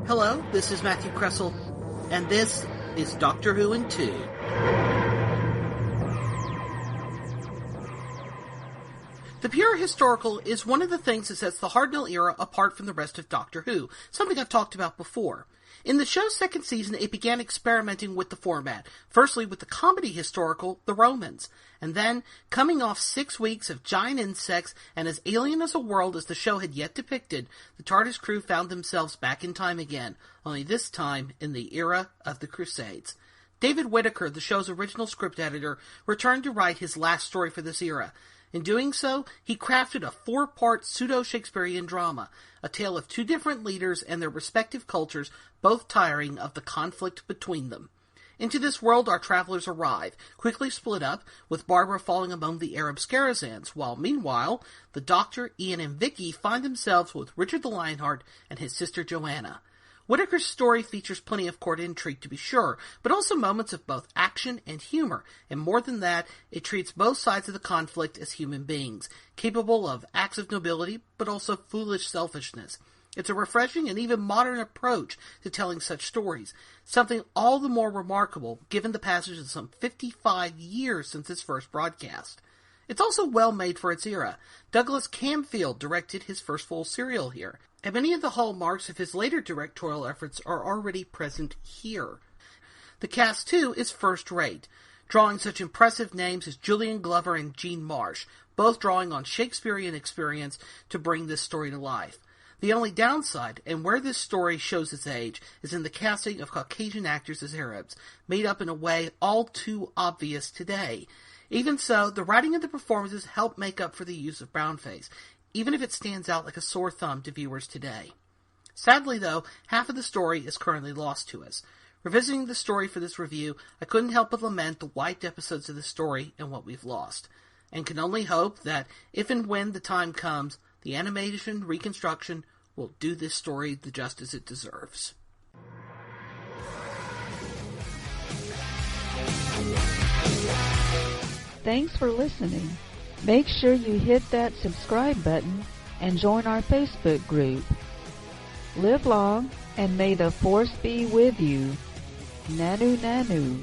Hello, this is Matthew Kresal, and this is Doctor Who in 2. The pure historical is one of the things that sets the Hartnell era apart from the rest of Doctor Who, something I've talked about before. In the show's second season, it began experimenting with the format, firstly with the comedy historical, The Romans, and then, coming off 6 weeks of giant insects and as alien as a world as the show had yet depicted, the TARDIS crew found themselves back in time again, only this time in the era of the Crusades. David Whittaker, the show's original script editor, returned to write his last story for this era. In doing so, he crafted a 4-part pseudo-Shakespearean drama, a tale of 2 different leaders and their respective cultures, both tiring of the conflict between them. Into this world our travelers arrive, quickly split up, with Barbara falling among the Arab Scarazans, while meanwhile, the Doctor, Ian, and Vicky find themselves with Richard the Lionheart and his sister Joanna. Whittaker's story features plenty of court intrigue, to be sure, but also moments of both action and humor, and more than that, it treats both sides of the conflict as human beings, capable of acts of nobility, but also foolish selfishness. It's a refreshing and even modern approach to telling such stories, something all the more remarkable given the passage of some 55 years since its first broadcast. It's also well made for its era. Douglas Camfield directed his first full serial here, and many of the hallmarks of his later directorial efforts are already present here. The cast, too, is first-rate, drawing such impressive names as Julian Glover and Jean Marsh, both drawing on Shakespearean experience to bring this story to life. The only downside, and where this story shows its age, is in the casting of Caucasian actors as Arabs, made up in a way all too obvious today. Even so, the writing of the performances help make up for the use of brownface, even if it stands out like a sore thumb to viewers today. Sadly, though, half of the story is currently lost to us. Revisiting the story for this review, I couldn't help but lament the wiped episodes of the story and what we've lost, and can only hope that, if and when the time comes, the animation reconstruction will do this story the justice it deserves. Thanks for listening. Make sure you hit that subscribe button and join our Facebook group. Live long, and may the Force be with you. Nanu Nanu.